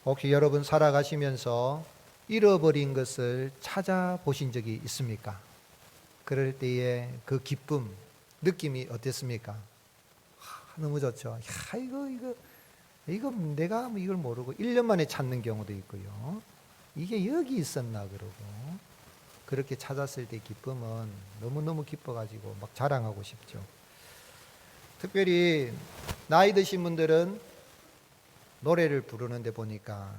혹시 여러분 살아가시면서 잃어버린 것을 찾아보신 적이 있습니까? 그럴 때의 그 기쁨, 느낌이 어땠습니까? 너무 좋죠. 야, 이거 내가 이걸 모르고 1년 만에 찾는 경우도 있고요. 이게 여기 있었나 그러고 그렇게 찾았을 때 기쁨은 너무너무 기뻐가지고 막 자랑하고 싶죠. 특별히 나이 드신 분들은 노래를 부르는데 보니까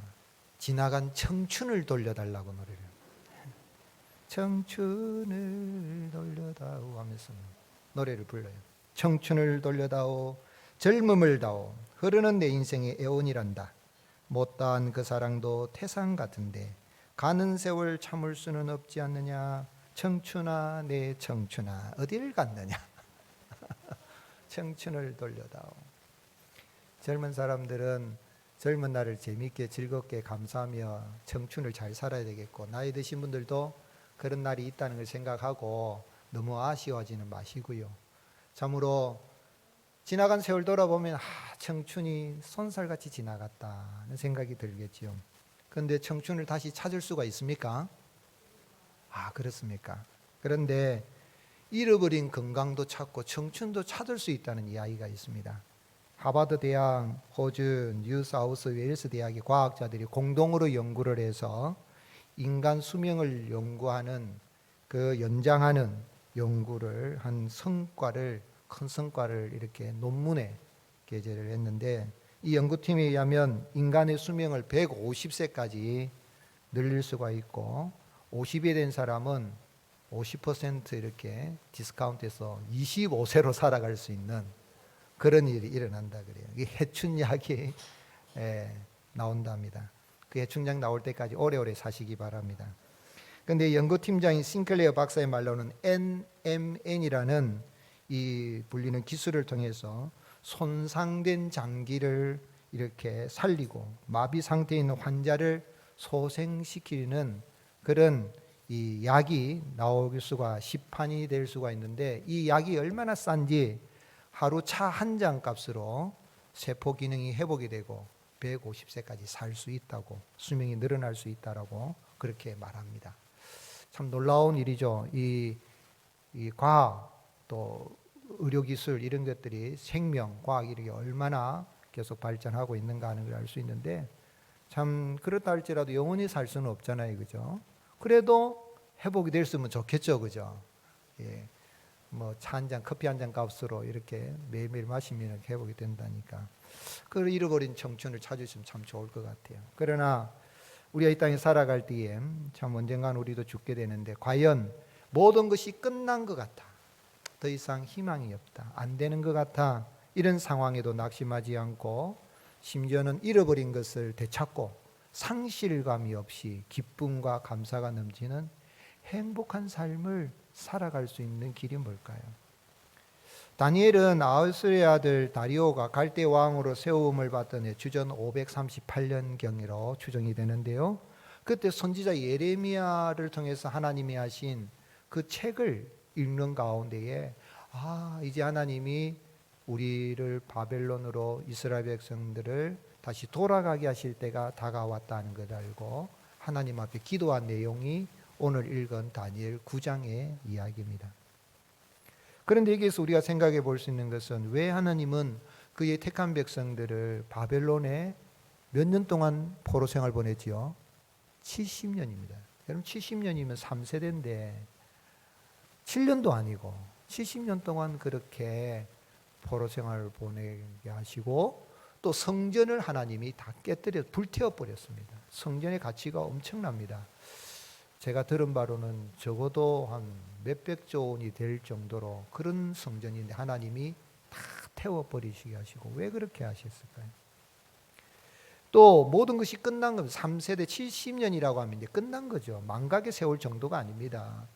지나간 청춘을 돌려달라고 노래를 청춘을 돌려다오 하면서 노래를 불러요. 청춘을 돌려다오 젊음을 다오 흐르는 내 인생의 애원이란다. 못다한 그 사랑도 태산 같은데 가는 세월 참을 수는 없지 않느냐. 청춘아 내 청춘아 어딜 갔느냐. 청춘을 돌려다오. 젊은 사람들은 젊은 날을 재미있게 즐겁게 감사하며 청춘을 잘 살아야 되겠고, 나이 드신 분들도 그런 날이 있다는 걸 생각하고 너무 아쉬워하지는 마시고요. 참으로 지나간 세월 돌아보면 청춘이 손살같이 지나갔다는 생각이 들겠지요. 그런데 청춘을 다시 찾을 수가 있습니까? 그렇습니까? 그런데 잃어버린 건강도 찾고 청춘도 찾을 수 있다는 이야기가 있습니다. 하버드 대학, 호주, 뉴사우스 웨일스 대학의 과학자들이 공동으로 연구를 해서 인간 수명을 연구하는 그 연장하는 연구를 한 큰 성과를 이렇게 논문에 게재를 했는데, 이 연구팀에 의하면 인간의 수명을 150세까지 늘릴 수가 있고 50이 된 사람은 50% 이렇게 디스카운트해서 25세로 살아갈 수 있는 그런 일이 일어난다 그래요. 이게 해춘약이 나온답니다. 그 해춘약 나올 때까지 오래오래 사시기 바랍니다. 그런데 연구팀장인 싱클레어 박사의 말로는 NMN이라는 이 불리는 기술을 통해서 손상된 장기를 이렇게 살리고 마비 상태에 있는 환자를 소생시키는 그런 이 약이 나올 수가 시판이 될 수가 있는데, 이 약이 얼마나 싼지 하루 차 한 잔 값으로 세포 기능이 회복이 되고 150세까지 살 수 있다고, 수명이 늘어날 수 있다라고 그렇게 말합니다. 참 놀라운 일이죠. 이 과학 또 의료기술 이런 것들이 생명, 과학 이렇게 얼마나 계속 발전하고 있는가 하는 걸 알 수 있는데, 참 그렇다 할지라도 영원히 살 수는 없잖아요, 그죠? 그래도 회복이 됐으면 좋겠죠, 그죠? 예. 뭐 차 한 잔, 커피 한 잔 값으로 이렇게 매일매일 마시면 회복이 된다니까. 그 잃어버린 청춘을 찾으시면 참 좋을 것 같아요. 그러나 우리가 이 땅에 살아갈 때에 참 언젠간 우리도 죽게 되는데, 과연 모든 것이 끝난 것 같아, 더 이상 희망이 없다, 안 되는 것 같아, 이런 상황에도 낙심하지 않고 심지어는 잃어버린 것을 되찾고 상실감이 없이 기쁨과 감사가 넘치는 행복한 삶을 살아갈 수 있는 길이 뭘까요? 다니엘은 아하수의 아들 다리오가 갈대 왕으로 세움을 받던 해 주전 538년경으로 추정이 되는데요. 그때 선지자 예레미야를 통해서 하나님이 하신 그 책을 읽는 가운데에 이제 하나님이 우리를 바벨론으로 이스라엘 백성들을 다시 돌아가게 하실 때가 다가왔다는 걸 알고 하나님 앞에 기도한 내용이 오늘 읽은 다니엘 9장의 이야기입니다. 그런데 여기에서 우리가 생각해 볼 수 있는 것은, 왜 하나님은 그의 택한 백성들을 바벨론에 몇 년 동안 포로 생활 보냈지요? 70년입니다. 여러분 70년이면 3세대인데 7년도 아니고 70년 동안 그렇게 포로 생활을 보내게 하시고, 또 성전을 하나님이 다 깨뜨려 불태워 버렸습니다. 성전의 가치가 엄청납니다. 제가 들은 바로는 적어도 한 몇백조 원이 될 정도로 그런 성전인데 하나님이 다 태워버리시게 하시고, 왜 그렇게 하셨을까요? 또 모든 것이 끝난 겁니다. 3세대 70년이라고 하면 이제 끝난 거죠. 망각의 세월 정도가 아닙니다.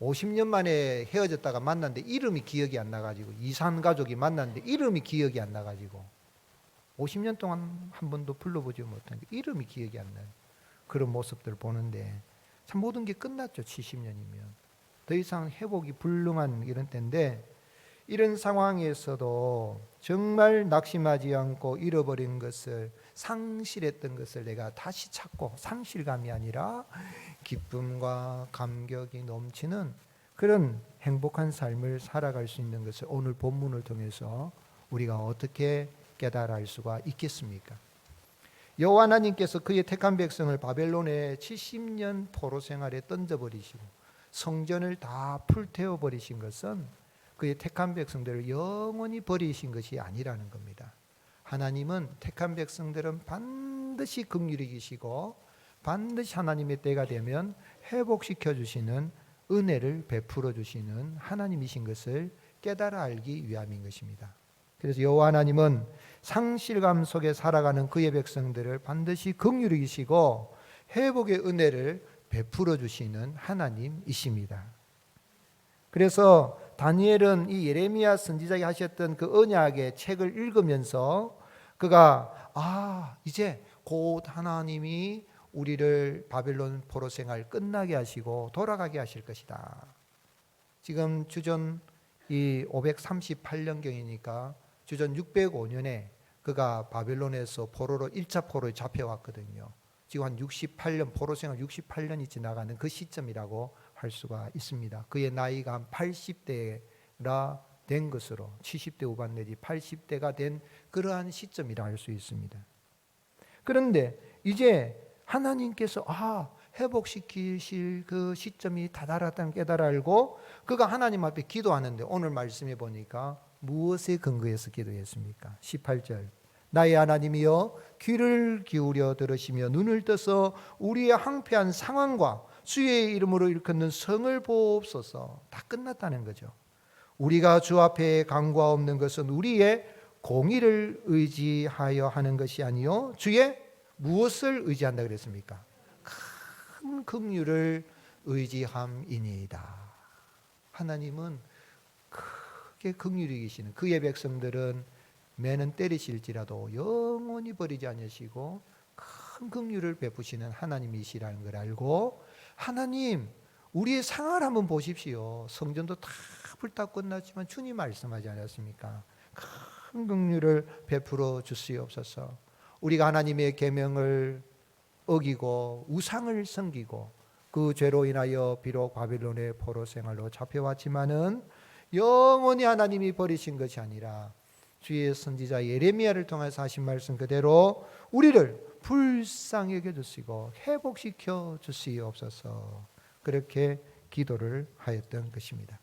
50년 만에 헤어졌다가 만났는데 이름이 기억이 안 나가지고, 이산 가족이 만났는데 이름이 기억이 안 나가지고 50년 동안 한 번도 불러보지 못한 이름이 기억이 안 나요. 그런 모습들을 보는데 참 모든 게 끝났죠. 70년이면 더 이상 회복이 불능한 이런 때인데, 이런 상황에서도 정말 낙심하지 않고 잃어버린 것을, 상실했던 것을 내가 다시 찾고, 상실감이 아니라 기쁨과 감격이 넘치는 그런 행복한 삶을 살아갈 수 있는 것을 오늘 본문을 통해서 우리가 어떻게 깨달아 알 수가 있겠습니까? 여호와 하나님께서 그의 택한 백성을 바벨론에 70년 포로 생활에 던져버리시고 성전을 다 불태워 버리신 것은 그의 택한 백성들을 영원히 버리신 것이 아니라는 겁니다. 하나님은 택한 백성들은 반드시 긍휼히 계시고 반드시 하나님의 때가 되면 회복시켜 주시는 은혜를 베풀어 주시는 하나님이신 것을 깨달아 알기 위함인 것입니다. 그래서 여호와 하나님은 상실감 속에 살아가는 그의 백성들을 반드시 긍휼히 계시고 회복의 은혜를 베풀어 주시는 하나님이십니다. 그래서 다니엘은 이 예레미야 선지자가 하셨던 그 언약의 책을 읽으면서 그가 이제 곧 하나님이 우리를 바벨론 포로 생활 끝나게 하시고 돌아가게 하실 것이다. 지금 주전 이 538년경이니까 주전 605년에 그가 바벨론에서 포로로 1차 포로에 잡혀왔거든요. 지금 한 68년, 포로 생활 68년이 지나가는 그 시점이라고 할 수가 있습니다. 그의 나이가 한 80대가 된 것으로 70대 후반 내지 80대가 된 그러한 시점이라 할 수 있습니다. 그런데 이제 하나님께서 회복시키실 그 시점이 다다랐다는 깨달아 알고 그가 하나님 앞에 기도하는데 오늘 말씀해 보니까 무엇에 근거해서 기도했습니까? 18절 나의 하나님이여 귀를 기울여 들으시며 눈을 떠서 우리의 황폐한 상황과 주의 이름으로 일컫는 성을 보옵소서. 다 끝났다는 거죠. 우리가 주 앞에 강과 없는 것은 우리의 공의를 의지하여 하는 것이 아니요 주의 무엇을 의지한다 그랬습니까? 큰 긍휼을 의지함이니이다. 하나님은 크게 긍휼히 계시는 그의 백성들은 매는 때리실지라도 영원히 버리지 않으시고 큰 긍휼을 베푸시는 하나님이시라는 걸 알고 하나님 우리의 상황을 한번 보십시오. 성전도 다 불타 끝났지만 주님 말씀하지 않았습니까? 큰 긍휼을 베풀어 주시옵소서. 우리가 하나님의 계명을 어기고 우상을 섬기고 그 죄로 인하여 비록 바벨론의 포로 생활로 잡혀왔지만은 영원히 하나님이 버리신 것이 아니라 주의 선지자 예레미야를 통해서 하신 말씀 그대로 우리를 불쌍히 여겨주시고 회복시켜 주시옵소서. 그렇게 기도를 하였던 것입니다.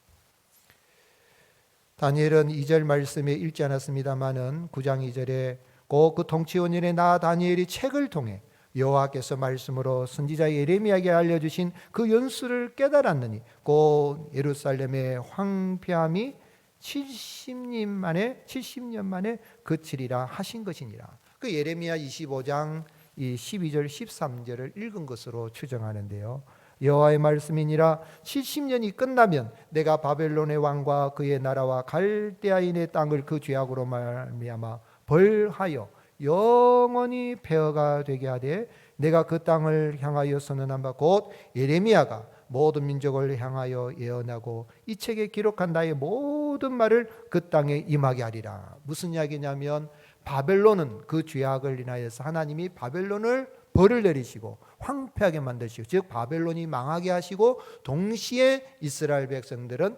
다니엘은 2절 말씀에 읽지 않았습니다마는 9장 2절에 그 통치원년에 나 다니엘이 책을 통해 여호와께서 말씀으로 선지자 예레미야에게 알려주신 그 연수를 깨달았느니 곧 예루살렘의 황폐함이 70년 만에 그치리라 하신 것이니라. 그 예레미야 25장 12절 13절을 읽은 것으로 추정하는데요. 여호와의 말씀이니라 70년이 끝나면 내가 바벨론의 왕과 그의 나라와 갈대아인의 땅을 그 죄악으로 말미암아 벌하여 영원히 폐허가 되게 하되 내가 그 땅을 향하여 선언한 바 곧 예레미야가 모든 민족을 향하여 예언하고 이 책에 기록한 나의 모든 말을 그 땅에 임하게 하리라. 무슨 이야기냐면 바벨론은 그 죄악을 인하여서 하나님이 바벨론을 벌을 내리시고 황폐하게 만드시고 즉 바벨론이 망하게 하시고 동시에 이스라엘 백성들은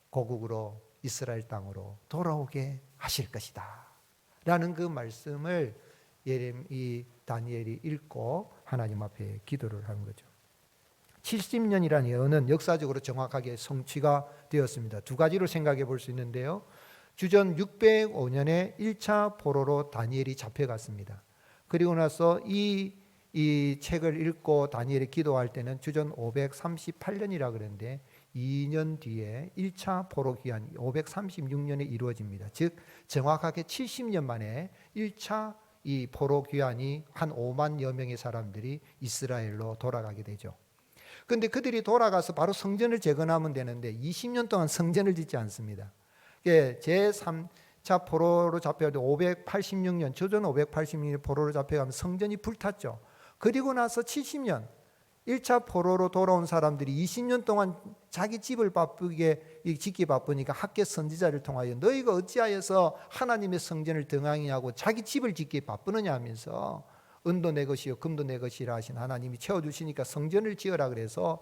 고국으로 이스라엘 땅으로 돌아오게 하실 것이다 라는 그 말씀을 이 다니엘이 읽고 하나님 앞에 기도를 한 거죠. 70년이라는 예언은 역사적으로 정확하게 성취가 되었습니다. 두 가지로 생각해 볼 수 있는데요. 주전 605년에 1차 포로로 다니엘이 잡혀갔습니다. 그리고 나서 이 책을 읽고 다니엘이 기도할 때는 주전 538년이라 그러는데 2년 뒤에 1차 포로 귀환 536년에 이루어집니다. 즉 정확하게 70년 만에 1차 이 포로 귀환이 한 5만여 명의 사람들이 이스라엘로 돌아가게 되죠. 그런데 그들이 돌아가서 바로 성전을 재건하면 되는데 20년 동안 성전을 짓지 않습니다. 제3차 포로로 잡혀갈 때 586년, 주전 586년 포로로 잡혀가면 성전이 불탔죠. 그리고 나서 70년, 1차 포로로 돌아온 사람들이 20년 동안 자기 집을 바쁘게 짓기 바쁘니까 학계 선지자를 통하여 너희가 어찌하여서 하나님의 성전을 등한히하고 자기 집을 짓기 바쁘느냐 하면서 은도 내 것이요 금도 내 것이라 하신 하나님이 채워주시니까 성전을 지어라 그래서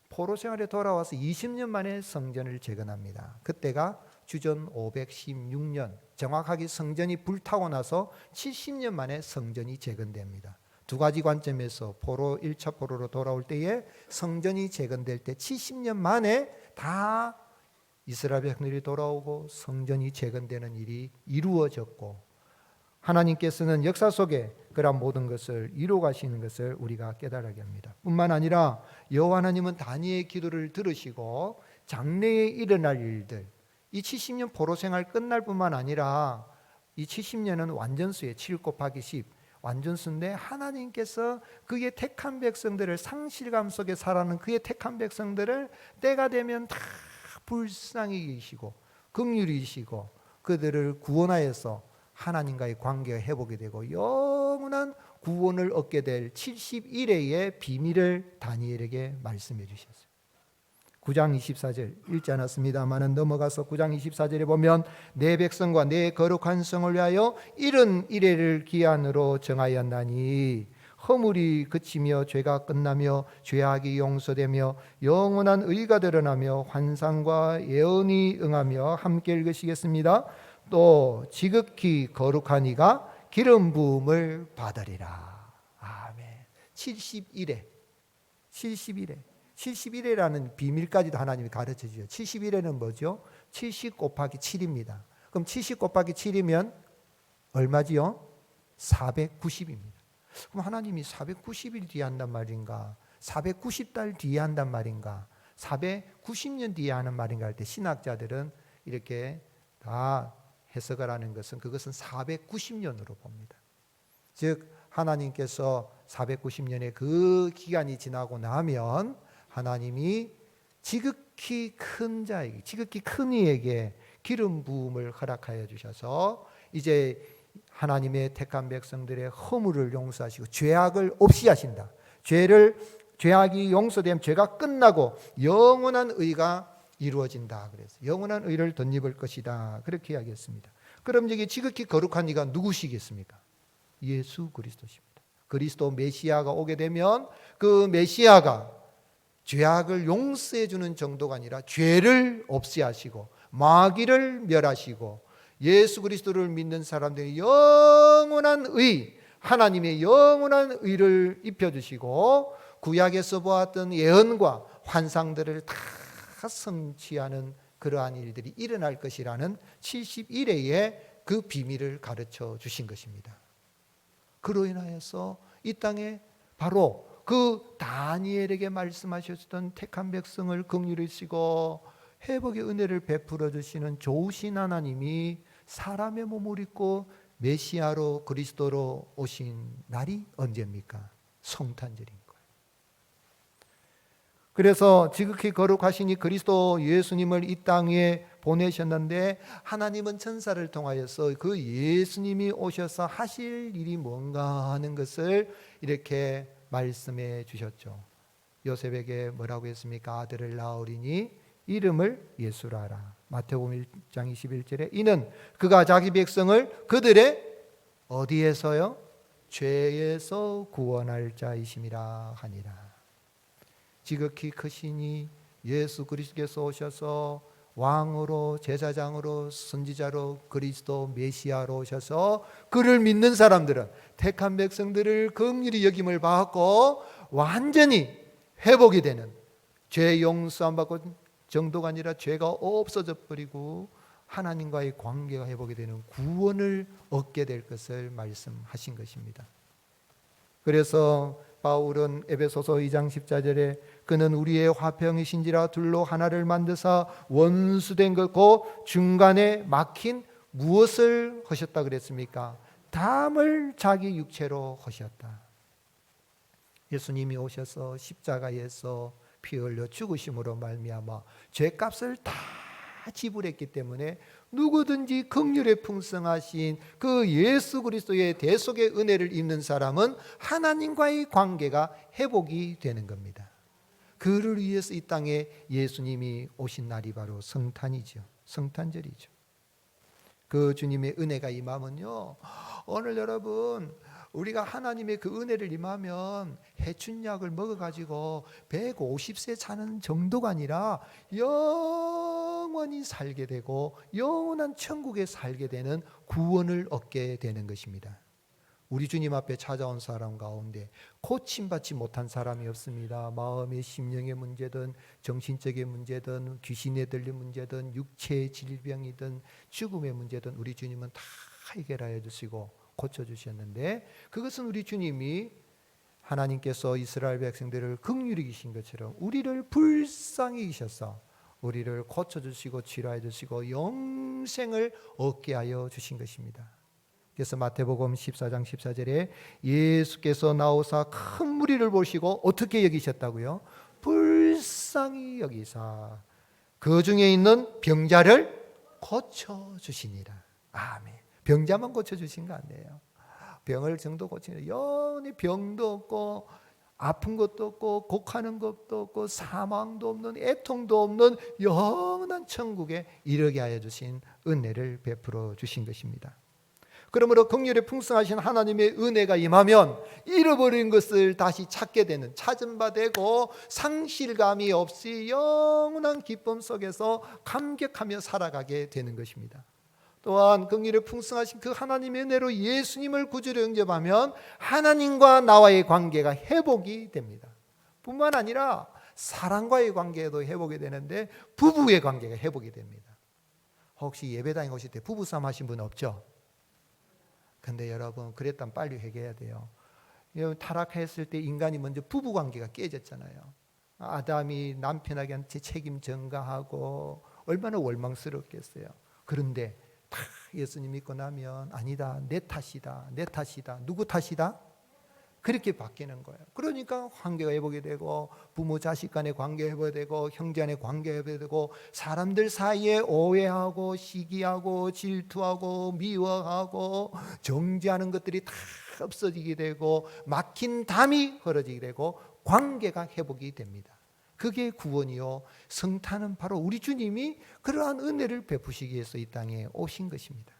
포로 생활에 돌아와서 20년 만에 성전을 재건합니다. 그때가 주전 516년, 정확하게 성전이 불타고 나서 70년 만에 성전이 재건됩니다. 두 가지 관점에서 1차 포로로 돌아올 때에 성전이 재건될 때 70년 만에 다 이스라엘 백성들이 돌아오고 성전이 재건되는 일이 이루어졌고, 하나님께서는 역사 속에 그런 모든 것을 이루어 가시는 것을 우리가 깨달게 합니다. 뿐만 아니라 여호와 하나님은 다니엘의 기도를 들으시고 장래에 일어날 일들, 이 70년 포로 생활 끝날 뿐만 아니라 이 70년은 완전수에 7 곱하기 10 완전수인데, 하나님께서 그의 택한 백성들을, 상실감 속에 살아가는 그의 택한 백성들을 때가 되면 다 불쌍히 여기시고 긍휼히 여기시고 그들을 구원하여서 하나님과의 관계가 회복이 되고 영원한 구원을 얻게 될 70일의 비밀을 다니엘에게 말씀해 주셨어요. 9장 24절 읽지 않았습니다만은 넘어가서 9장 24절에 보면 내 백성과 내 거룩한 성을 위하여 이른 이래를 기한으로 정하였나니 허물이 그치며 죄가 끝나며 죄악이 용서되며 영원한 의가 드러나며 환상과 예언이 응하며 함께 읽으시겠습니다. 또 지극히 거룩한 이가 기름 부음을 받으리라. 아멘. 70일에 70일에라는 비밀까지도 하나님이 가르쳐 주죠. 70일에는 뭐죠? 70 곱하기 7입니다. 그럼 70 곱하기 7이면 얼마지요? 490입니다. 그럼 하나님이 490일 뒤에 한단 말인가? 490달 뒤에 한단 말인가? 490년 뒤에 하는 말인가 할 때 신학자들은 이렇게 다 해석을 하는 것은, 그것은 490년으로 봅니다. 즉 하나님께서 490년의 그 기간이 지나고 나면 하나님이 지극히 큰 자에게, 지극히 큰 이에게 기름 부음을 허락하여 주셔서 이제 하나님의 택한 백성들의 허물을 용서하시고 죄악을 없이 하신다. 죄악이 용서되면 죄가 끝나고 영원한 의가 이루어진다. 그래서 영원한 의를 덧입을 것이다. 그렇게 이야기했습니다. 그럼 여기 지극히 거룩한 이가 누구시겠습니까? 예수 그리스도십니다. 그리스도 메시아가 오게 되면 그 메시아가 죄악을 용서해 주는 정도가 아니라 죄를 없이 하시고 마귀를 멸하시고 예수 그리스도를 믿는 사람들이 영원한 의, 하나님의 영원한 의를 입혀주시고 구약에서 보았던 예언과 환상들을 다 성취하는 그러한 일들이 일어날 것이라는 70일의 그 비밀을 가르쳐 주신 것입니다. 그로 인하여서 이 땅에 바로 그 다니엘에게 말씀하셨던 택한 백성을 긍휼히 여기시고 회복의 은혜를 베풀어 주시는 좋으신 하나님이 사람의 몸을 입고 메시아로 그리스도로 오신 날이 언제입니까? 성탄절인 거예요. 그래서 지극히 거룩하시니 그리스도 예수님을 이 땅에 보내셨는데, 하나님은 천사를 통하여서 그 예수님이 오셔서 하실 일이 뭔가 하는 것을 이렇게 말씀해 주셨죠. 요셉에게 뭐라고 했습니까? 아들을 낳으리니 이름을 예수라 하라. 마태복음 1장 21절에 이는 그가 자기 백성을 그들의 어디에서요? 죄에서 구원할 자이심이라 하니라. 지극히 크시니 예수 그리스도께서 오셔서 왕으로, 제사장으로, 선지자로, 그리스도 메시아로 오셔서 그를 믿는 사람들은, 택한 백성들을 긍휼히 여김을 받고 완전히 회복이 되는, 죄 용서 안 받고 정도가 아니라 죄가 없어져 버리고 하나님과의 관계가 회복이 되는 구원을 얻게 될 것을 말씀하신 것입니다. 그래서 바울은 에베소서 2장 14절에 그는 우리의 화평이신지라 둘로 하나를 만드사 원수된 것고 중간에 막힌 무엇을 하셨다 그랬습니까? 담을 자기 육체로 하셨다. 예수님이 오셔서 십자가에서 피 흘려 죽으심으로 말미암아 죄값을 다 지불했기 때문에 누구든지 긍휼에 풍성하신 그 예수 그리스도의 대속의 은혜를 입는 사람은 하나님과의 관계가 회복이 되는 겁니다. 그를 위해서 이 땅에 예수님이 오신 날이 바로 성탄이죠. 성탄절이죠. 그 주님의 은혜가 임하면요, 오늘 여러분 우리가 하나님의 그 은혜를 임하면 해춘약을 먹어가지고 150세 사는 정도가 아니라 영원히 살게 되고 영원한 천국에 살게 되는 구원을 얻게 되는 것입니다. 우리 주님 앞에 찾아온 사람 가운데 고침받지 못한 사람이 없습니다. 마음의 심령의 문제든 정신적인 문제든 귀신에 들린 문제든 육체의 질병이든 죽음의 문제든 우리 주님은 다 해결하여 주시고 고쳐주셨는데, 그것은 우리 주님이 하나님께서 이스라엘 백성들을 긍휼히 계신 것처럼 우리를 불쌍히 계셔서 우리를 고쳐주시고 치료해 주시고 영생을 얻게 하여 주신 것입니다. 그래서 마태복음 14장 14절에 예수께서 나오사 큰 무리를 보시고 어떻게 여기셨다고요? 불쌍히 여기사 그 중에 있는 병자를 고쳐주시니라. 아멘. 병자만 고쳐주신 거 아니에요. 병을 정도 고치는, 영원히 병도 없고 아픈 것도 없고 곡하는 것도 없고 사망도 없는 애통도 없는 영원한 천국에 이르게 하여 주신 은혜를 베풀어 주신 것입니다. 그러므로 긍휼에 풍성하신 하나님의 은혜가 임하면 잃어버린 것을 다시 찾게 되는, 찾은 바 되고 상실감이 없이 영원한 기쁨 속에서 감격하며 살아가게 되는 것입니다. 또한 긍휼에 풍성하신 그 하나님의 은혜로 예수님을 구주로 영접하면 하나님과 나와의 관계가 회복이 됩니다. 뿐만 아니라 사랑과의 관계도 회복이 되는데 부부의 관계가 회복이 됩니다. 혹시 예배당에 오실 때 부부싸움 하신 분 없죠? 근데 여러분, 그랬다면 빨리 회개해야 돼요. 타락했을 때 인간이 먼저 부부관계가 깨졌잖아요. 아담이 남편에게 책임 전가하고 얼마나 원망스럽겠어요. 그런데 다 예수님 믿고 나면 아니다, 내 탓이다, 내 탓이다. 누구 탓이다? 그렇게 바뀌는 거예요. 그러니까 관계가 회복이 되고 부모 자식 간의 관계 회복이 되고 형제 간의 관계 회복이 되고 사람들 사이에 오해하고 시기하고 질투하고 미워하고 정죄하는 것들이 다 없어지게 되고 막힌 담이 흐려지게 되고 관계가 회복이 됩니다. 그게 구원이요, 성탄은 바로 우리 주님이 그러한 은혜를 베푸시기 위해서 이 땅에 오신 것입니다.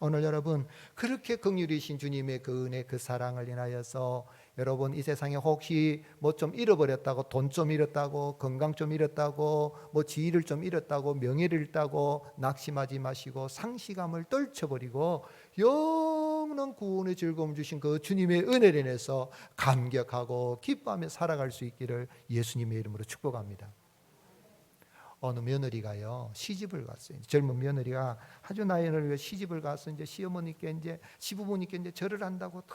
오늘 여러분, 그렇게 긍휼이신 주님의 그 은혜, 그 사랑을 인하여서 여러분 이 세상에 혹시 뭐 좀 잃어버렸다고, 돈 좀 잃었다고, 건강 좀 잃었다고, 뭐 지위를 좀 잃었다고, 명예를 잃었다고 낙심하지 마시고 상실감을 떨쳐버리고 영원한 구원의 즐거움 주신 그 주님의 은혜를 인해서 감격하고 기뻐하며 살아갈 수 있기를 예수님의 이름으로 축복합니다. 어느 며느리가요, 시집을 갔어요. 젊은 며느리가 아주 나이 어린 시집을 가서 이제 시어머니께 이제 시부모님께 이제 절을 한다고 다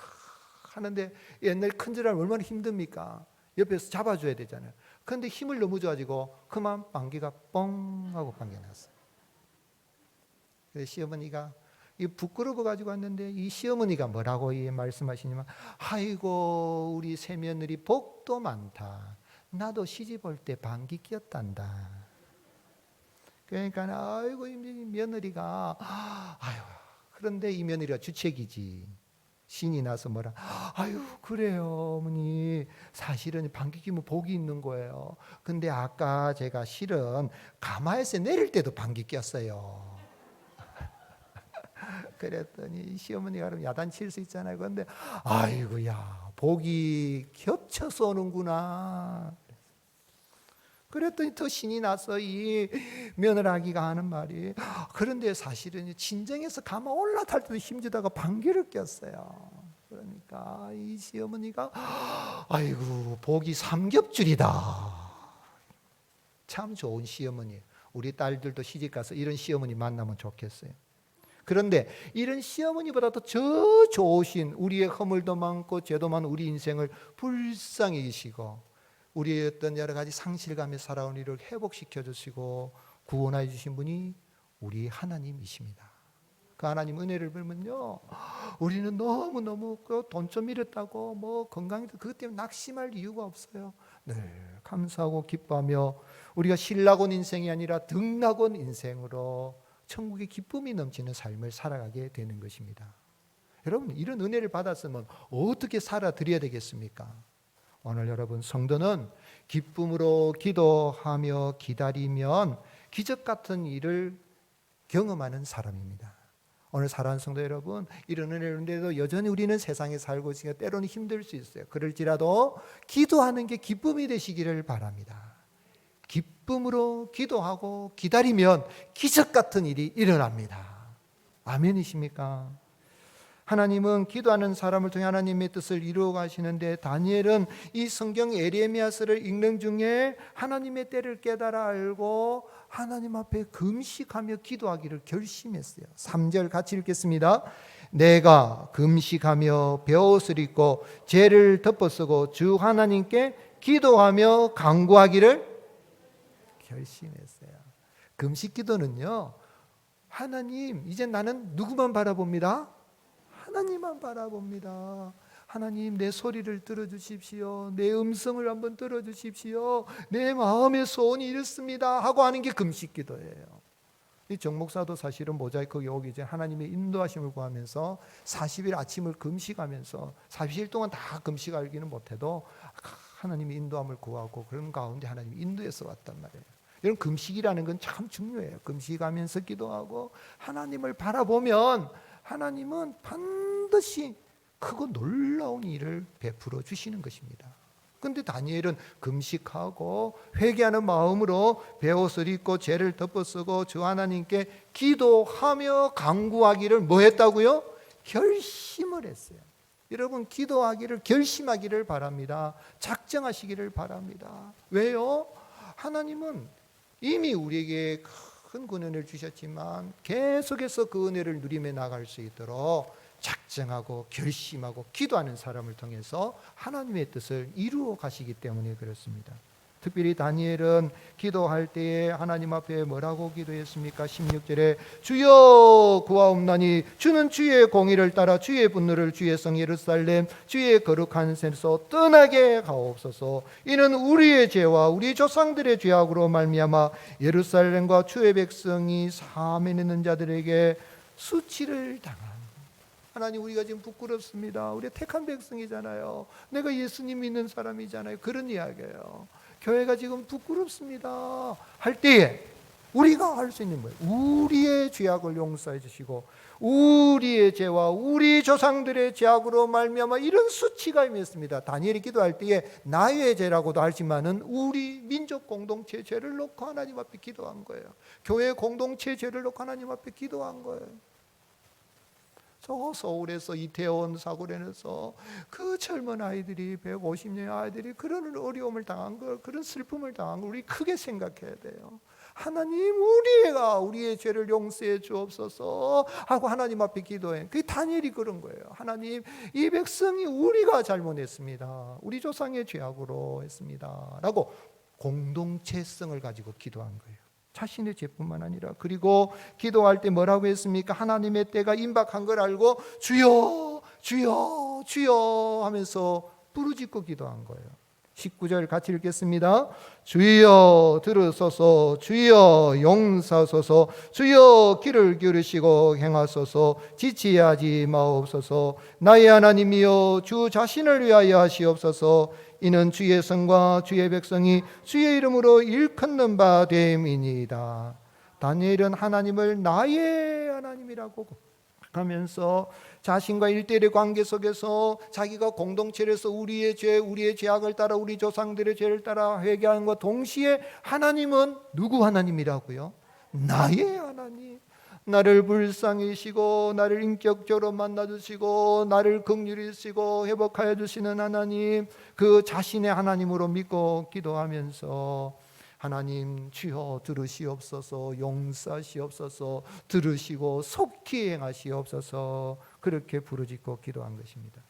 하는데, 옛날 큰절하면 얼마나 힘듭니까? 옆에서 잡아줘야 되잖아요. 그런데 힘을 너무 줘가지고 그만 방귀가 뻥 하고 방귀 났어요. 그래서 시어머니가 이 부끄러워 가지고 왔는데, 이 시어머니가 뭐라고 말씀하시냐면, 아이고 우리 새며느리 복도 많다. 나도 시집 올 때 방귀 뀌었단다. 그러니까 아이고 이 며느리가 아유, 그런데 이 며느리가 주책이지. 신이 나서 뭐라, 아유 그래요 어머니, 사실은 방귀 뀌면 복이 있는 거예요. 근데 아까 제가 실은 가마에서 내릴 때도 방귀 꼈어요. 그랬더니 시어머니가 그러면 야단칠 수 있잖아요. 그런데 아이고야, 복이 겹쳐서 오는구나. 그랬더니 더 신이 나서 이 며느라기가 하는 말이, 그런데 사실은 진정해서 가마 올라탈 때도 힘주다가 방귀를 꼈어요. 그러니까 이 시어머니가 아이고 복이 삼겹줄이다. 참 좋은 시어머니. 우리 딸들도 시집가서 이런 시어머니 만나면 좋겠어요. 그런데 이런 시어머니보다도 저 좋으신, 우리의 허물도 많고 죄도 많은 우리 인생을 불쌍히 여기시고 우리의 어떤 여러 가지 상실감에 살아온 이를 회복시켜 주시고 구원해 주신 분이 우리 하나님이십니다. 그 하나님 은혜를 빌면요, 우리는 너무너무 돈 좀 잃었다고 뭐 건강이 그것 때문에 낙심할 이유가 없어요. 늘 감사하고 기뻐하며 우리가 신라곤 인생이 아니라 등락온 인생으로 천국의 기쁨이 넘치는 삶을 살아가게 되는 것입니다. 여러분, 이런 은혜를 받았으면 어떻게 살아드려야 되겠습니까? 오늘 여러분, 성도는 기쁨으로 기도하며 기다리면 기적 같은 일을 경험하는 사람입니다. 오늘 사랑하는 성도 여러분, 이런 은혜인데도 여전히 우리는 세상에 살고 있으니까 때로는 힘들 수 있어요. 그럴지라도 기도하는 게 기쁨이 되시기를 바랍니다. 기쁨으로 기도하고 기다리면 기적 같은 일이 일어납니다. 아멘이십니까? 하나님은 기도하는 사람을 통해 하나님의 뜻을 이루어 가시는데, 다니엘은 이 성경 에레미야서를 읽는 중에 하나님의 때를 깨달아 알고 하나님 앞에 금식하며 기도하기를 결심했어요. 3절 같이 읽겠습니다. 내가 금식하며 베옷을 입고 죄를 덮어쓰고 주 하나님께 기도하며 간구하기를 결심했어요. 금식 기도는요, 하나님, 이제 나는 누구만 바라봅니다? 하나님만 바라봅니다. 하나님, 내 소리를 들어주십시오. 내 음성을 한번 들어주십시오. 내 마음의 소원이 이렇습니다 하고 하는 게 금식 기도예요. 이 정목사도 사실은 모자이크 오기 전에 하나님의 인도하심을 구하면서 40일 아침을 금식하면서 40일 동안 다 금식하기는 못해도 하나님의 인도함을 구하고 그런 가운데 하나님이 인도해서 왔단 말이에요. 이런 금식이라는 건 참 중요해요. 금식하면서 기도하고 하나님을 바라보면 하나님은 반드시 크고 놀라운 일을 베풀어 주시는 것입니다. 그런데 다니엘은 금식하고 회개하는 마음으로 베옷을 입고 죄를 덮어쓰고 주 하나님께 기도하며 간구하기를 뭐 했다고요? 결심을 했어요. 여러분, 기도하기를 결심하기를 바랍니다. 작정하시기를 바랍니다. 왜요? 하나님은 이미 우리에게 큰 은혜를 주셨지만 계속해서 그 은혜를 누리며 나갈 수 있도록 작정하고 결심하고 기도하는 사람을 통해서 하나님의 뜻을 이루어 가시기 때문에 그렇습니다. 특별히 다니엘은 기도할 때에 하나님 앞에 뭐라고 기도했습니까? 16절에 주여 구하옵나니 주는 주의 공의를 따라 주의 분노를 주의 성 예루살렘 주의 거룩한 산에서 떠나게 하옵소서. 이는 우리의 죄와 우리 조상들의 죄악으로 말미암아 예루살렘과 주의 백성이 사함에 있는 자들에게 수치를 당한. 하나님, 우리가 지금 부끄럽습니다. 우리 택한 백성이잖아요. 내가 예수님 믿는 사람이잖아요. 그런 이야기예요. 교회가 지금 부끄럽습니다 할 때에 우리가 할 수 있는 거예요. 우리의 죄악을 용서해 주시고 우리의 죄와 우리 조상들의 죄악으로 말미암아 이런 수치가 임했습니다. 다니엘이 기도할 때에 나의 죄라고도 하지만은 우리 민족 공동체 죄를 놓고 하나님 앞에 기도한 거예요. 교회 공동체 죄를 놓고 하나님 앞에 기도한 거예요. 저 서울에서 이태원 사고련에서 그 젊은 아이들이 150년 아이들이 그런 어려움을 당한 걸, 그런 슬픔을 당한 걸 우리 크게 생각해야 돼요. 하나님, 우리가 우리의 죄를 용서해 주옵소서 하고 하나님 앞에 기도해. 그게 다니엘이 그런 거예요. 하나님, 이 백성이 우리가 잘못했습니다. 우리 조상의 죄악으로 했습니다 라고 공동체성을 가지고 기도한 거예요. 자신의 죄뿐만 아니라. 그리고 기도할 때 뭐라고 했습니까? 하나님의 때가 임박한 걸 알고 주여 주여 주여 하면서 부르짖고 기도한 거예요. 19절 같이 읽겠습니다. 주여 들으소서, 주여 용서하소서, 주여 귀를 기울이시고 행하소서, 지체하지 마옵소서. 나의 하나님이여 주 자신을 위하여 하시옵소서. 이는 주의 성과 주의 백성이 주의 이름으로 일컫는 바 됨이니이다. 다니엘은 하나님을 나의 하나님이라고 하면서 자신과 일대일의 관계 속에서 자기가 공동체에서 우리의 죄, 우리의 죄악을 따라 우리 조상들의 죄를 따라 회개하는 것 동시에 하나님은 누구 하나님이라고요? 나의 하나님. 나를 불쌍히 여기시고 나를 인격적으로 만나주시고 나를 긍휼히 여기시고 회복하여 주시는 하나님, 그 자신의 하나님으로 믿고 기도하면서 하나님 주여 들으시옵소서, 용서하시옵소서, 들으시고 속히 행하시옵소서, 그렇게 부르짖고 기도한 것입니다.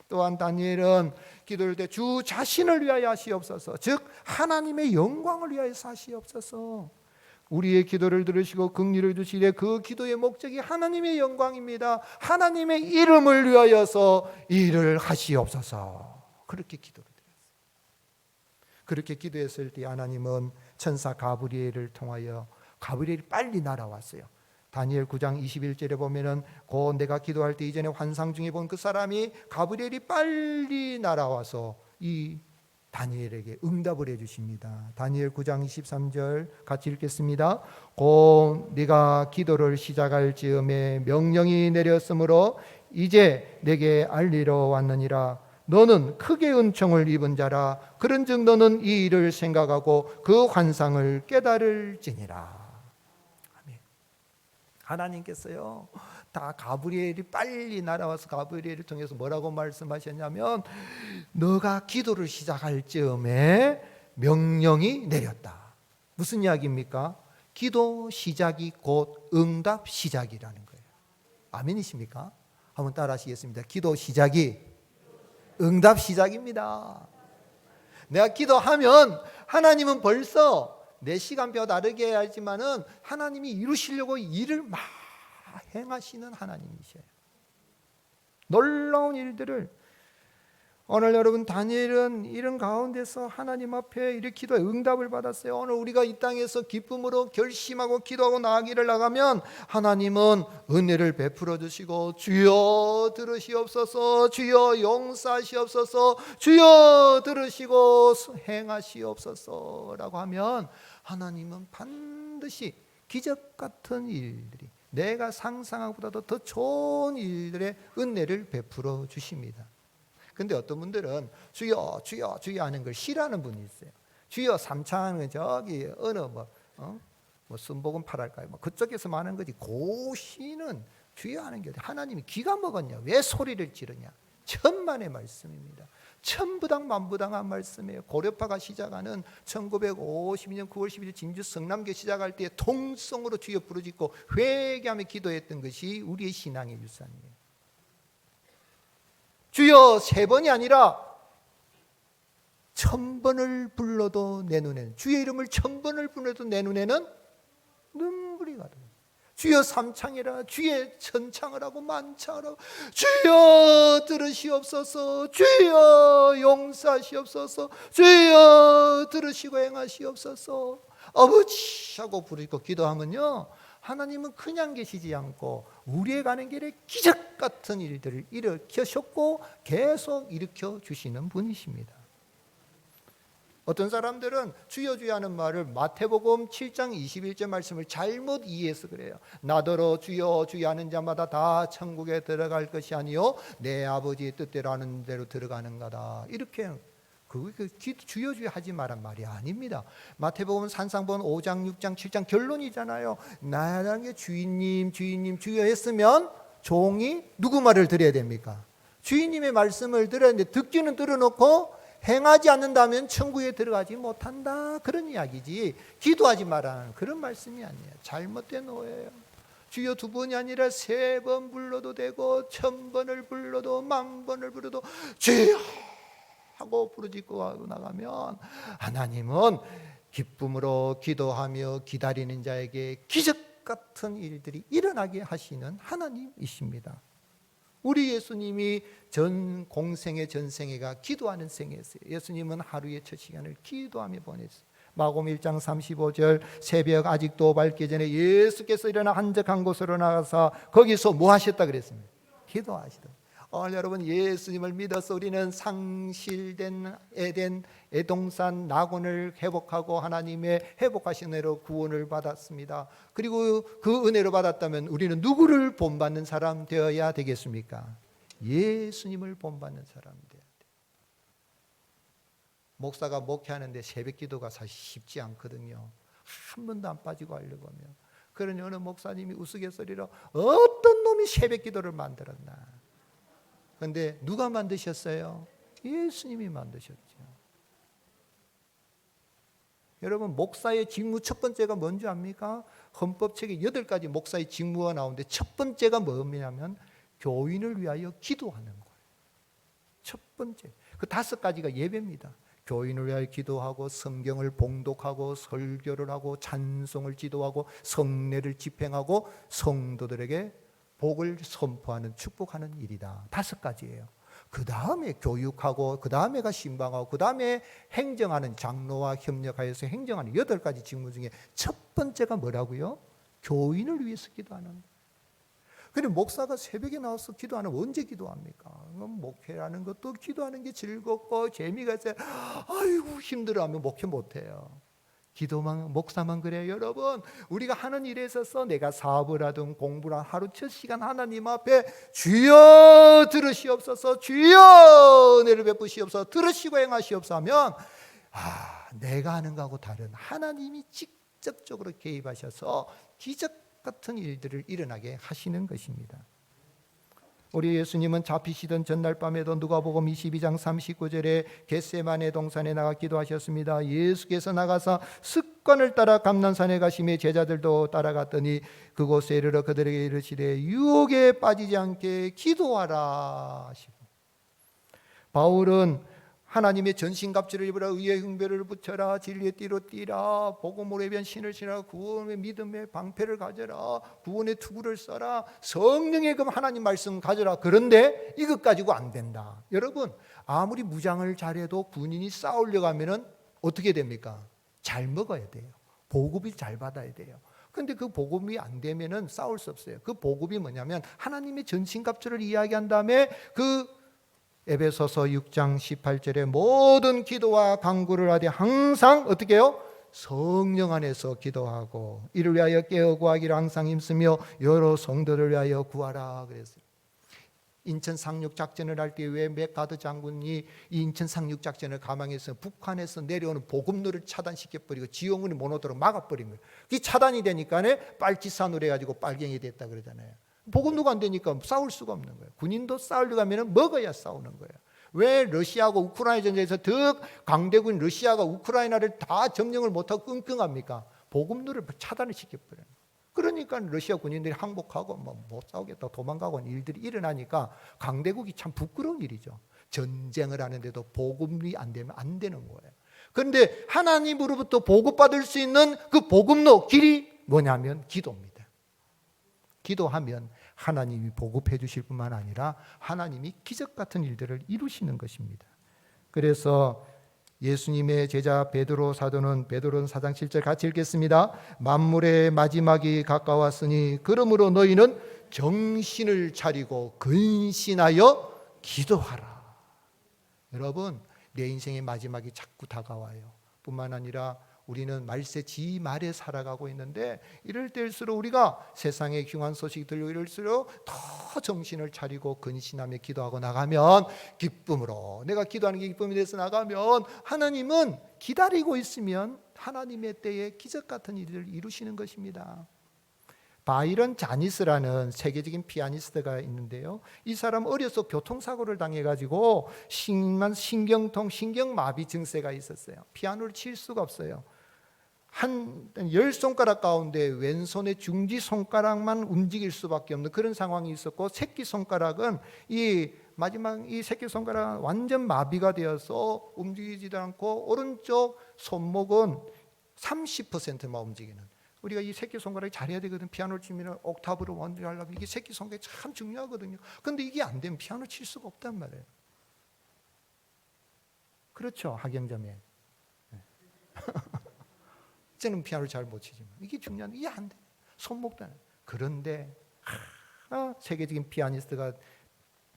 또한 다니엘은 기도할 때 주 자신을 위하여 하시옵소서, 즉 하나님의 영광을 위하여 하시옵소서. 우리의 기도를 들으시고 긍휼을 주시되 그 기도의 목적이 하나님의 영광입니다. 하나님의 이름을 위하여서 일을 하시옵소서, 그렇게 기도를 드렸어요. 그렇게 기도했을 때 하나님은 천사 가브리엘을 통하여 가브리엘이 빨리 날아왔어요. 다니엘 9장 21절에 보면은 곧 내가 기도할 때 이전에 환상 중에 본 그 사람이 가브리엘이 빨리 날아와서 이 다니엘에게 응답을 해주십니다. 다니엘 9장 23절 같이 읽겠습니다. 곧 네가 기도를 시작할 즈음에 명령이 내렸으므로 이제 내게 알리러 왔느니라. 너는 크게 은총을 입은 자라. 그런즉 너는 이 일을 생각하고 그 환상을 깨달을지니라. 아멘. 하나님께서요, 다 가브리엘이 빨리 날아와서 가브리엘을 통해서 뭐라고 말씀하셨냐면, 너가 기도를 시작할 즈음에 명령이 내렸다. 무슨 이야기입니까? 기도 시작이 곧 응답 시작이라는 거예요. 아멘이십니까? 한번 따라 하시겠습니다. 기도 시작이 응답 시작입니다. 내가 기도하면 하나님은 벌써 내 시간표 다르게 하지만은 하나님이 이루시려고 일을 막 행하시는 하나님이셔요. 놀라운 일들을 오늘 여러분 다니엘은 이런 가운데서 하나님 앞에 이렇게 기도에 응답을 받았어요. 오늘 우리가 이 땅에서 기쁨으로 결심하고 기도하고 나아가기를 나가면 하나님은 은혜를 베풀어 주시고 주여 들으시옵소서, 주여 용서하시옵소서, 주여 들으시고 행하시옵소서라고 하면 하나님은 반드시 기적 같은 일들이 내가 상상한 것보다도 더 좋은 일들의 은혜를 베풀어 주십니다. 근데 어떤 분들은 주여 주여 주여 하는 걸 싫어하는 분이 있어요. 주여 삼창하는 저기 어느 뭐 순복음 8할까요? 뭐 그쪽에서 많은 거지. 고시는 주여 하는 게 하나님이 기가 먹었냐? 왜 소리를 지르냐? 천만의 말씀입니다. 천부당 만부당한 말씀이에요. 고려파가 시작하는 1952년 9월 11일 진주 성남교 시작할 때 통성으로 주여 부르짖고 회개하며 기도했던 것이 우리의 신앙의 유산이에요. 주여 3번이 아니라 1000번을 불러도 내 눈에는, 주의 이름을 1000번을 불러도 내 눈에는 눈물이 가득. 주여 삼창이라, 주의 천창을 하고 만창을 하고, 주여 들으시옵소서, 주여 용서하시옵소서, 주여 들으시고 행하시옵소서, 아버지 하고 부르고 기도하면요, 하나님은 그냥 계시지 않고 우리의 가는 길에 기적 같은 일들을 일으키셨고 계속 일으켜 주시는 분이십니다. 어떤 사람들은 주여 주여 하는 말을 마태복음 7장 21절 말씀을 잘못 이해해서 그래요. 나더러 주여 주여 하는 자마다 다 천국에 들어갈 것이 아니요 내 아버지의 뜻대로 하는 대로 들어가는 거다. 이렇게 주여 주여 하지 말란 말이 아닙니다. 마태복음 산상본 5장 6장 7장 결론이잖아요. 나에게 주인님 주인님 주여 했으면 종이 누구 말을 들어야 됩니까? 주인님의 말씀을 들어야 하는데 듣기는 들어놓고 행하지 않는다면 천국에 들어가지 못한다, 그런 이야기지 기도하지 말라는 그런 말씀이 아니에요. 잘못된 오해예요. 주여 2번이 아니라 3번 불러도 되고 1000번을 불러도 10,000번을 불러도 주여 하고 부르짖고 하고 나가면 하나님은 기쁨으로 기도하며 기다리는 자에게 기적 같은 일들이 일어나게 하시는 하나님이십니다. 우리 예수님이 전 공생의 전생애가 기도하는 생애였어요. 예수님은 하루에 첫 시간을 기도하며 보냈어요. 마가복음 1장 35절 새벽 아직도 밝기 전에 예수께서 일어나 한적한 곳으로 나가서 거기서 뭐 하셨다 그랬습니다? 기도하시다. 오늘 여러분 예수님을 믿어서 우리는 상실된 에덴 에동산 낙원을 회복하고 하나님의 회복하신 은혜로 구원을 받았습니다. 그리고 그 은혜로 받았다면 우리는 누구를 본받는 사람 되어야 되겠습니까? 예수님을 본받는 사람 되어야 돼요. 목사가 목회하는데 새벽 기도가 사실 쉽지 않거든요. 한 번도 안 빠지고 하려고 하면. 그러니 어느 목사님이 우스갯소리로 어떤 놈이 새벽 기도를 만들었나. 그런데 누가 만드셨어요? 예수님이 만드셨죠. 여러분 목사의 직무 첫 번째가 뭔지 압니까? 헌법책에 8가지 목사의 직무가 나오는데 첫 번째가 뭐냐면 교인을 위하여 기도하는 거예요. 첫 번째. 그 5가지가 예배입니다. 교인을 위하여 기도하고 성경을 봉독하고 설교를 하고 찬송을 지도하고 성례를 집행하고 성도들에게 복을 선포하는 축복하는 일이다. 5가지예요. 그 다음에 교육하고, 그 다음에가 신방하고, 그 다음에 행정하는, 장로와 협력하여서 행정하는 8가지 직무 중에 첫 번째가 뭐라고요? 교인을 위해서 기도하는 거예요. 근데 목사가 새벽에 나와서 기도하는, 언제 기도합니까? 목회라는 것도 기도하는 게 즐겁고 재미가 있어요. 아이고 힘들어하면 목회 못해요. 기도만, 목사만 그래요. 여러분, 우리가 하는 일에 있어서 내가 사업을 하든 공부를 하든 하루 첫 시간 하나님 앞에 주여 들으시옵소서, 주여 은혜를 베푸시옵소서, 들으시고 행하시옵소서 하면 내가 하는 거하고 다른 하나님이 직접적으로 개입하셔서 기적 같은 일들을 일어나게 하시는 것입니다. 우리 예수님은 잡히시던 전날 밤에도 누가복음 22장 39절에 겟세마네 동산에 나가 기도하셨습니다. 예수께서 나가서 습관을 따라 감난산에 가시며 제자들도 따라갔더니 그곳에 이르러 그들에게 이르시되 유혹에 빠지지 않게 기도하라 하시고, 바울은 하나님의 전신갑주를 입으라, 의의 흥배를 붙여라, 진리의 띠로 뛰라, 복음으로 해변 신을 신으라, 구원의 믿음의 방패를 가져라, 구원의 투구를 써라, 성령의 금 하나님 말씀 가져라. 그런데 이것 가지고 안 된다. 여러분, 아무리 무장을 잘해도 군인이 싸우려고 하면은 어떻게 됩니까? 잘 먹어야 돼요. 보급이 잘 받아야 돼요. 근데 그 보급이 안 되면은 싸울 수 없어요. 그 보급이 뭐냐면 하나님의 전신갑주를 이야기한 다음에 그 에베소서 6장 18절에 모든 기도와 간구를 하되 항상 어떻게 해요? 성령 안에서 기도하고 이를 위하여 깨어 구하기를 항상 힘쓰며 여러 성도를 위하여 구하라 그랬어요. 인천 상륙 작전을 할 때 왜 맥가드 장군이 이 인천 상륙 작전을 감행해서 북한에서 내려오는 보급로를 차단시켜버리고 지원군이 못 오도록 막아버린 거예요. 그게 차단이 되니까 빨치산으로 해가지고 빨갱이 됐다 그러잖아요. 보급로가 안 되니까 싸울 수가 없는 거예요. 군인도 싸우려고 하면 먹어야 싸우는 거예요. 왜 러시아하고 우크라이나 전쟁에서 더 강대국인 러시아가 우크라이나를 다 점령을 못하고 끙끙합니까? 보급로를 차단을 시켜버려요. 그러니까 러시아 군인들이 항복하고 못 싸우겠다 도망가고 하는 일들이 일어나니까 강대국이 참 부끄러운 일이죠. 전쟁을 하는데도 보급이 안 되면 안 되는 거예요. 그런데 하나님으로부터 보급받을 수 있는 그 보급로 길이 뭐냐면 기도입니다. 기도하면 하나님이 보급해 주실 뿐만 아니라 하나님이 기적 같은 일들을 이루시는 것입니다. 그래서 예수님의 제자 베드로 사도는 베드로는 4장 7절 같이 읽겠습니다. 만물의 마지막이 가까웠으니 그러므로 너희는 정신을 차리고 근신하여 기도하라. 여러분, 내 인생의 마지막이 자꾸 다가와요. 뿐만 아니라 우리는 말세 지 말에 살아가고 있는데 이럴 때일수록 우리가 세상의 흉한 소식이 들리고 이럴수록 더 정신을 차리고 근신하며 기도하고 나가면 기쁨으로, 내가 기도하는 게 기쁨이 돼서 나가면 하나님은 기다리고 있으면 하나님의 때에 기적 같은 일을 이루시는 것입니다. 바이런 자니스라는 세계적인 피아니스트가 있는데요, 이 사람 어려서 교통사고를 당해가지고 심한 신경통, 신경마비 증세가 있었어요. 피아노를 칠 수가 없어요. 한 10손가락 가운데 왼손의 중지 손가락만 움직일 수밖에 없는 그런 상황이 있었고, 새끼 손가락은 이 새끼 손가락은 완전 마비가 되어서 움직이지도 않고 오른쪽 손목은 30%만 움직이는. 우리가 이 새끼 손가락이 잘해야 되거든. 피아노를 치면 옥타브로 완주하려면 이게 새끼 손가락이 참 중요하거든요. 그런데 이게 안 되면 피아노 칠 수가 없단 말이에요. 그렇죠, 하경자매. 저는 피아노를 잘 못 치지만 이게 중요한, 이게 안 돼. 손목도 안 돼. 그런데 세계적인 피아니스트가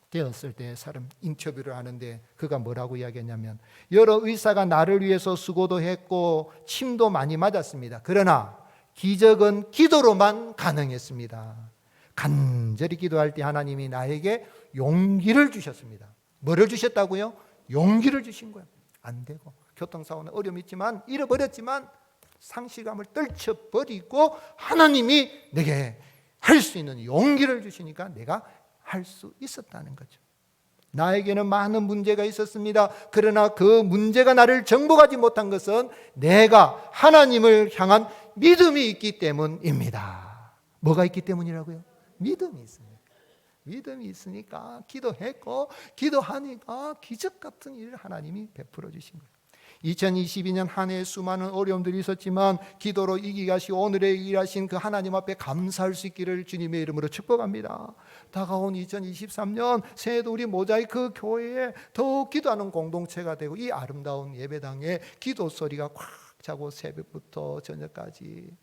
되었을 때 사람 인터뷰를 하는데 그가 뭐라고 이야기했냐면, 여러 의사가 나를 위해서 수고도 했고 침도 많이 맞았습니다. 그러나 기적은 기도로만 가능했습니다. 간절히 기도할 때 하나님이 나에게 용기를 주셨습니다. 뭐를 주셨다고요? 용기를 주신 거예요. 안 되고 교통사고는 어려움이 있지만 잃어버렸지만 상실감을 떨쳐버리고 하나님이 내게 할 수 있는 용기를 주시니까 내가 할 수 있었다는 거죠. 나에게는 많은 문제가 있었습니다. 그러나 그 문제가 나를 정복하지 못한 것은 내가 하나님을 향한 믿음이 있기 때문입니다. 뭐가 있기 때문이라고요? 믿음이 있습니다. 믿음이 있으니까 기도했고 기도하니까 기적 같은 일을 하나님이 베풀어 주신 거예요. 2022년 한 해 수많은 어려움들이 있었지만 기도로 이기게 하시고 오늘의 일하신 그 하나님 앞에 감사할 수 있기를 주님의 이름으로 축복합니다. 다가온 2023년 새해도 우리 모자이크 교회에 더욱 기도하는 공동체가 되고 이 아름다운 예배당에 기도 소리가 꽉 차고 새벽부터 저녁까지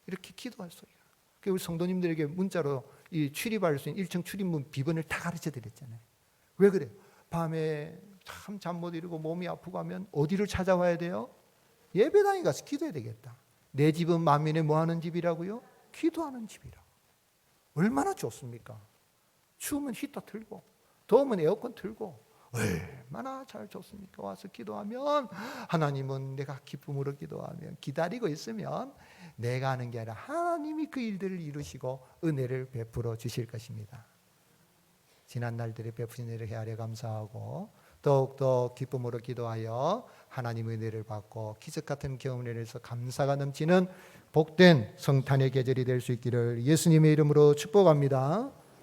이렇게 기도할 소리가. 우리 성도님들에게 문자로 이 출입할 수 있는 1층 출입문 비번을 다 가르쳐 드렸잖아요. 왜 그래요? 밤에 참 잠 못 이루고 몸이 아프고 하면 어디를 찾아와야 돼요? 예배당에 가서 기도해야 되겠다. 내 집은 만민의 뭐 하는 집이라고요? 기도하는 집이라. 얼마나 좋습니까? 추우면 히터 틀고 더우면 에어컨 틀고 얼마나 잘 좋습니까? 와서 기도하면 하나님은 내가 기쁨으로 기도하면 기다리고 있으면 내가 하는 게 아니라 하나님이 그 일들을 이루시고 은혜를 베풀어 주실 것입니다. 지난 날들에 베푸신 은혜를 헤아려 감사하고 더욱더 기쁨으로 기도하여 하나님의 은혜를 받고 기적 같은 경험을 인해서 감사가 넘치는 복된 성탄의 계절이 될 수 있기를 예수님의 이름으로 축복합니다.